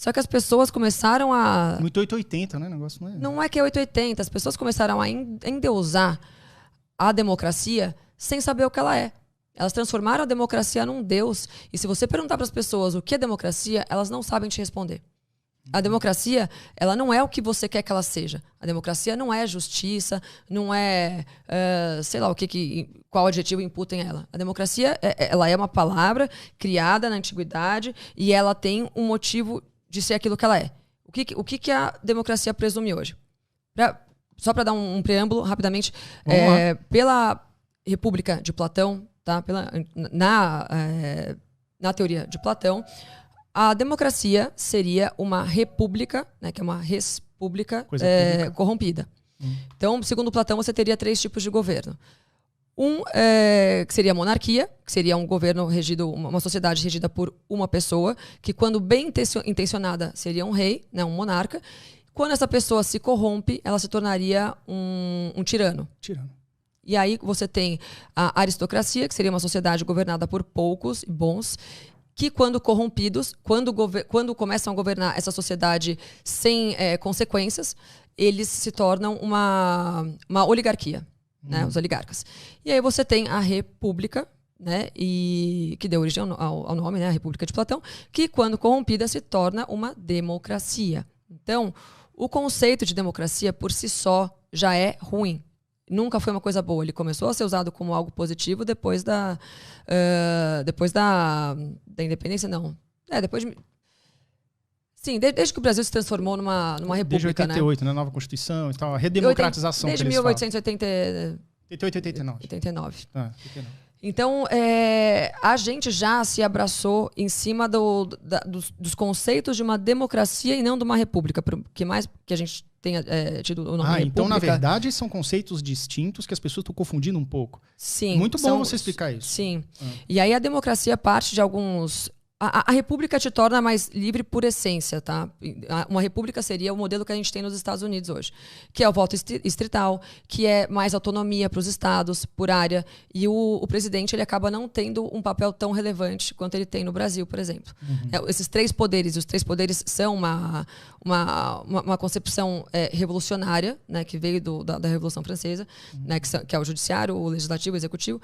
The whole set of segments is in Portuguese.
Só que as pessoas começaram a... Muito 880, né? O negócio não é... Não é que é 880. As pessoas começaram a endeusar a democracia sem saber o que ela é. Elas transformaram a democracia num deus. E se você perguntar para as pessoas o que é democracia, elas não sabem te responder. A democracia, ela não é o que você quer que ela seja. A democracia não é justiça, não é, sei lá, qual adjetivo imputem a ela. A democracia, ela é uma palavra criada na antiguidade e ela tem um motivo de ser aquilo que ela é. O que a democracia presume hoje? Só para dar um preâmbulo, rapidamente, pela República de Platão, tá? Na teoria de Platão, a democracia seria uma república, né, que é uma respública corrompida. Então, segundo Platão, você teria 3 tipos de governo. Que seria a monarquia, que seria um governo regido, uma sociedade regida por uma pessoa, que quando bem intencionada seria um rei, né, um monarca. Quando essa pessoa se corrompe, ela se tornaria um tirano. E aí você tem a aristocracia, que seria uma sociedade governada por poucos e bons, que quando corrompidos, quando começam a governar essa sociedade sem consequências, eles se tornam uma oligarquia, né, os oligarcas. E aí você tem a república, né, que deu origem ao nome, né, a República de Platão, que quando corrompida se torna uma democracia. Então, o conceito de democracia por si só já é ruim. Nunca foi uma coisa boa. Ele começou a ser usado como algo positivo depois da independência, não. Sim, desde que o Brasil se transformou numa república, desde 88, né? Nova Constituição e tal, a redemocratização. Desde 1880... 88, 89. 89. 89. Então, a gente já se abraçou em cima dos conceitos de uma democracia e não de uma república. Porque mais que a gente tenha tido o nome república... Então, na verdade, são conceitos distintos que as pessoas estão confundindo um pouco. Sim. Muito bom você explicar isso. Sim. E aí a democracia parte de alguns... A república te torna mais livre por essência, tá? Uma república seria o modelo que a gente tem nos Estados Unidos hoje, que é o voto estrital, que é mais autonomia para os estados, por área, e o presidente ele acaba não tendo um papel tão relevante quanto ele tem no Brasil, por exemplo. Esses 3 poderes, os 3 poderes são uma concepção revolucionária, né, que veio da Revolução Francesa, né, que é o judiciário, o legislativo, o executivo.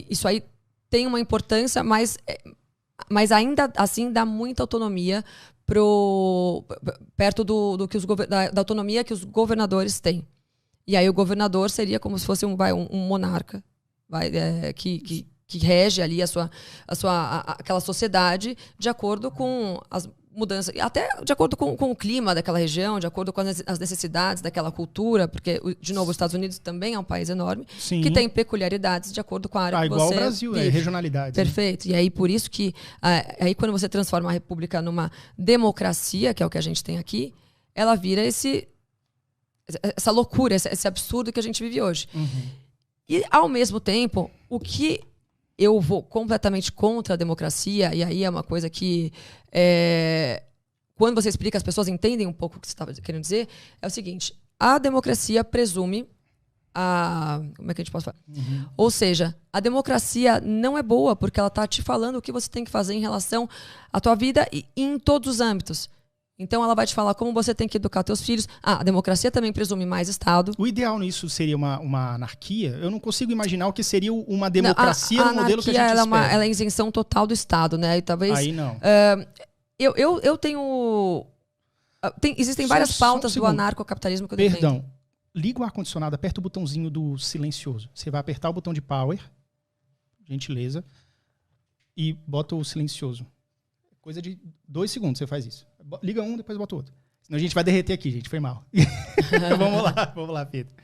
Isso aí tem uma importância, mas ainda assim dá muita autonomia perto da autonomia que os governadores têm. E aí o governador seria como se fosse um monarca, que rege ali aquela sociedade de acordo com as mudanças, até de acordo com o clima daquela região, de acordo com as necessidades daquela cultura, porque, de novo, os Estados Unidos também é um país enorme, Sim. que tem peculiaridades de acordo com a área que você igual o Brasil, vive. Regionalidade. Perfeito. Né? E aí, por isso que, aí quando você transforma a república numa democracia, que é o que a gente tem aqui, ela vira essa loucura, esse absurdo que a gente vive hoje. E, ao mesmo tempo, o que eu vou completamente contra a democracia, e aí é uma coisa que, quando você explica, as pessoas entendem um pouco o que você estava querendo dizer, é o seguinte: a democracia presume como é que a gente pode falar? Ou seja, a democracia não é boa porque ela está te falando o que você tem que fazer em relação à tua vida e em todos os âmbitos. Então ela vai te falar como você tem que educar teus filhos. A democracia também presume mais Estado. O ideal nisso seria uma anarquia? Eu não consigo imaginar o que seria uma democracia no modelo que a gente espera. Ela é isenção total do Estado, né? E talvez... Aí não. Eu tenho... Existem várias pautas do anarcocapitalismo que eu defendo. Perdão. Liga o ar-condicionado, aperta o botãozinho do silencioso. Você vai apertar o botão de power, gentileza, e bota o silencioso. Coisa de 2 segundos você faz isso. Liga um, depois bota o outro. Senão a gente vai derreter aqui, gente. Foi mal. Vamos lá, Pedro.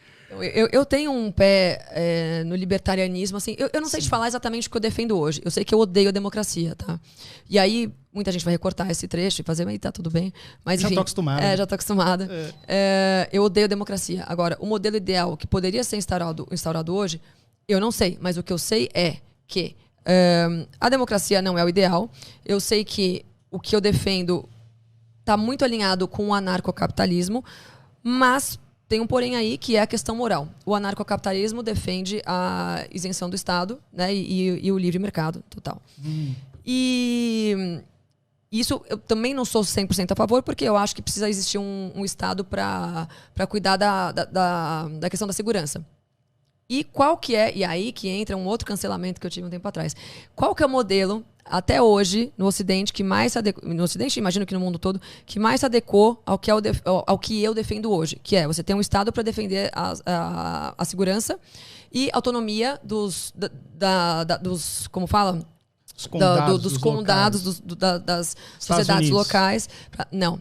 Eu tenho um pé no libertarianismo, assim. Eu não sei te falar exatamente o que eu defendo hoje. Eu sei que eu odeio a democracia, tá? E aí, muita gente vai recortar esse trecho e fazer, mas tá tudo bem. Mas, enfim, já tô acostumada. Já tô acostumada. Eu odeio a democracia. Agora, o modelo ideal que poderia ser instaurado hoje, eu não sei. Mas o que eu sei é que a democracia não é o ideal. Eu sei que o que eu defendo está muito alinhado com o anarcocapitalismo, mas tem um porém aí que é a questão moral. O anarcocapitalismo defende a isenção do Estado, né, e o livre mercado total. E Isso eu também não sou 100% a favor, porque eu acho que precisa existir um Estado para cuidar da questão da segurança. E qual que é, e aí que entra um outro cancelamento que eu tive um tempo atrás. Qual que é o modelo, até hoje, no Ocidente, que mais se adequou, no Ocidente, imagino que no mundo todo, que mais se adequou ao que eu defendo hoje? Que é você ter um Estado para defender a segurança e autonomia dos como fala? Dos condados, das sociedades locais. Não.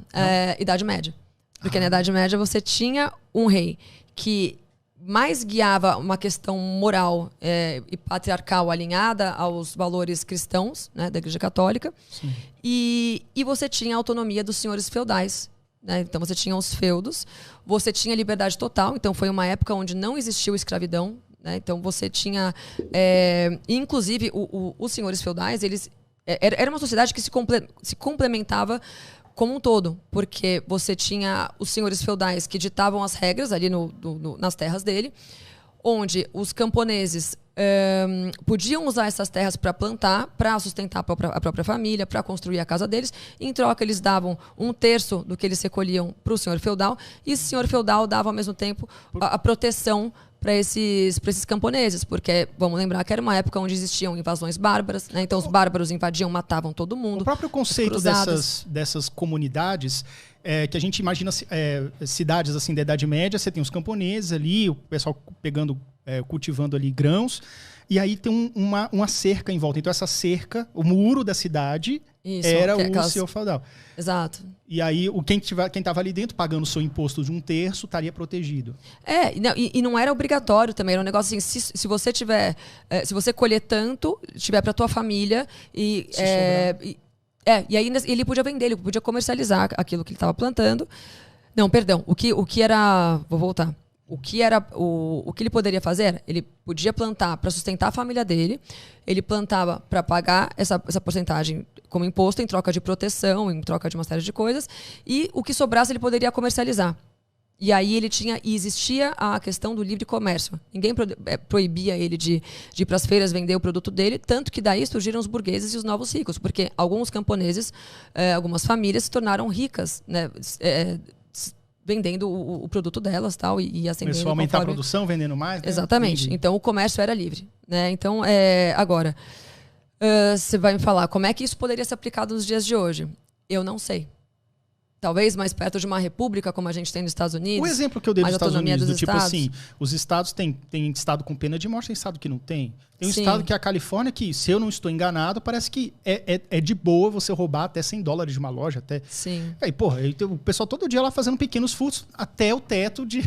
Idade Média. Porque na Idade Média você tinha um rei que mais guiava uma questão moral e patriarcal alinhada aos valores cristãos, né, da Igreja Católica. E você tinha a autonomia dos senhores feudais. Né? Então você tinha os feudos, você tinha liberdade total. Então foi uma época onde não existiu escravidão. Né? Então você tinha... inclusive, os senhores feudais, eles... Era uma sociedade que se complementava como um todo, porque você tinha os senhores feudais que ditavam as regras ali nas terras dele, onde os camponeses podiam usar essas terras para plantar, para sustentar a própria família, para construir a casa deles. Em troca, eles davam 1/3 do que eles recolhiam para o senhor feudal, e o senhor feudal dava, ao mesmo tempo, a proteção para esses camponeses, porque vamos lembrar que era uma época onde existiam invasões bárbaras, né? Então os bárbaros invadiam, matavam todo mundo. O próprio conceito dessas comunidades, que a gente imagina cidades assim da Idade Média, você tem os camponeses ali, o pessoal cultivando ali grãos, e aí tem uma cerca em volta. Então essa cerca, o muro da cidade, era o senhor feudal. Exato. E aí, quem estava ali dentro, pagando o seu imposto de 1/3, estaria protegido. E não era obrigatório também. Era um negócio assim, se você tiver... se você colher tanto, tiver para tua família... E aí ele podia vender, ele podia comercializar aquilo que ele estava plantando. Não, perdão. O que era... Vou voltar. O que ele poderia fazer? Ele podia plantar para sustentar a família dele. Ele plantava para pagar essa porcentagem como imposto, em troca de proteção, em troca de uma série de coisas. E o que sobrasse ele poderia comercializar. E aí existia a questão do livre comércio. Ninguém proibia ele de ir para as feiras vender o produto dele, tanto que daí surgiram os burgueses e os novos ricos, porque alguns camponeses, algumas famílias se tornaram ricas, né, vendendo o produto delas, tal, e acendendo. Começou a aumentar a produção, vendendo mais. Né? Exatamente. Entendi. Então o comércio era livre, né? Então agora você vai me falar como é que isso poderia ser aplicado nos dias de hoje? Eu não sei. Talvez mais perto de uma república, como a gente tem nos Estados Unidos. O exemplo que eu dei dos Estados Unidos, do tipo estados. Assim, os estados tem estado com pena de morte, tem estado que não tem. Tem um estado que é a Califórnia, que, se eu não estou enganado, parece que é de boa você roubar até $100 de uma loja. Sim. Aí, porra, o pessoal todo dia lá fazendo pequenos furtos até o teto de...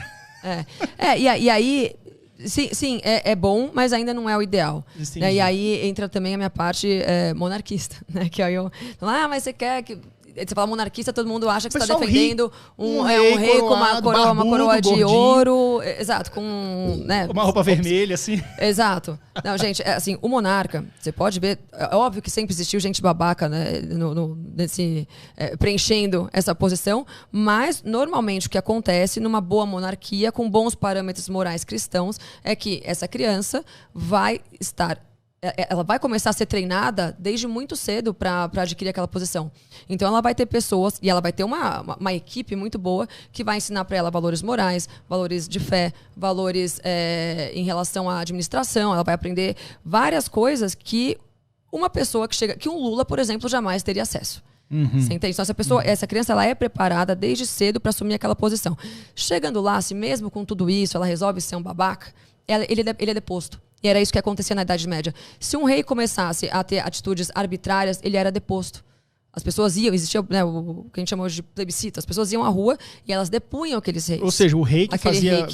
E aí... Sim, é bom, mas ainda não é o ideal. Né? E aí entra também a minha parte monarquista. Né? Que aí mas você quer que... Você fala monarquista, todo mundo acha que você está defendendo um rei com uma coroa de ouro. Exato, com... Né, uma roupa vermelha, assim. Exato. Não, gente, assim, o monarca, você pode ver... É óbvio que sempre existiu gente babaca, né, preenchendo essa posição, mas, normalmente, o que acontece numa boa monarquia, com bons parâmetros morais cristãos, é que essa criança vai estar... Ela vai começar a ser treinada desde muito cedo para adquirir aquela posição. Então ela vai ter pessoas, e ela vai ter uma equipe muito boa que vai ensinar para ela valores morais, valores de fé, valores em relação à administração. Ela vai aprender várias coisas que uma pessoa que um Lula, por exemplo, jamais teria acesso. Você entende? Então essa criança, ela é preparada desde cedo para assumir aquela posição. Chegando lá, se mesmo com tudo isso ela resolve ser um babaca, ele é deposto. E era isso que acontecia na Idade Média. Se um rei começasse a ter atitudes arbitrárias, ele era deposto. As pessoas existia, né, o que a gente chama hoje de plebiscito, as pessoas iam à rua e elas depunham aqueles reis. Ou seja, o rei que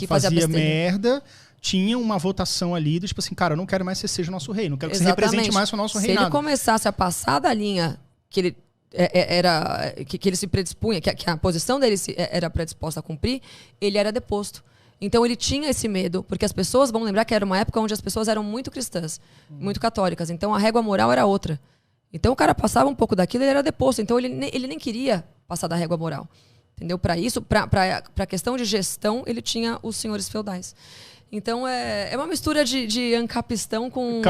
fazia merda tinha uma votação ali do tipo assim, cara, eu não quero mais que você seja nosso rei, não quero que você represente mais o nosso reinado. Se ele começasse a passar da linha que ele que ele se predispunha, que a posição dele era predisposta a cumprir, ele era deposto. Então ele tinha esse medo, porque as pessoas vão lembrar que era uma época onde as pessoas eram muito cristãs, muito católicas. Então a régua moral era outra. Então o cara passava um pouco daquilo e ele era deposto. Então ele nem queria passar da régua moral. Entendeu? Para isso, para a questão de gestão, ele tinha os senhores feudais. Então é uma mistura de ancapistão com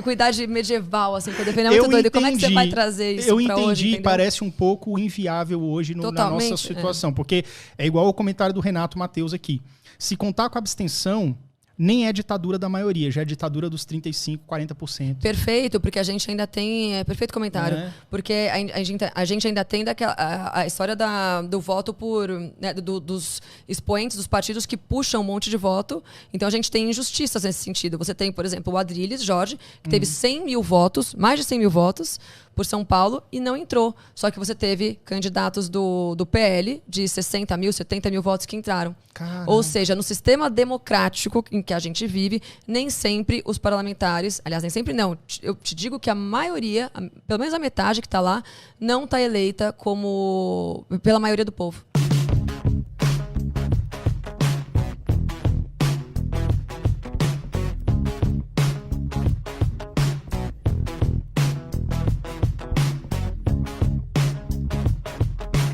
com idade medieval, assim, que eu defendo, é muito doido. Como é que você vai trazer isso pra hoje? Eu entendi, parece um pouco inviável hoje na nossa situação. Porque é igual o comentário do Renato Mateus aqui. Se contar com a abstenção, nem é ditadura da maioria, já é ditadura dos 35%, 40%. Perfeito, porque a gente ainda tem... perfeito comentário. Porque a gente ainda tem a história do voto por... Né, dos expoentes dos partidos que puxam um monte de voto. Então a gente tem injustiças nesse sentido. Você tem, por exemplo, o Adrilles Jorge, que teve 100 mil votos, mais de 100 mil votos, por São Paulo e não entrou. Só que você teve candidatos do PL de 60 mil, 70 mil votos que entraram. Caramba. Ou seja, no sistema democrático em que a gente vive, nem sempre os parlamentares, aliás, nem sempre não, eu te digo que a maioria, pelo menos a metade que está lá, não está eleita pela maioria do povo.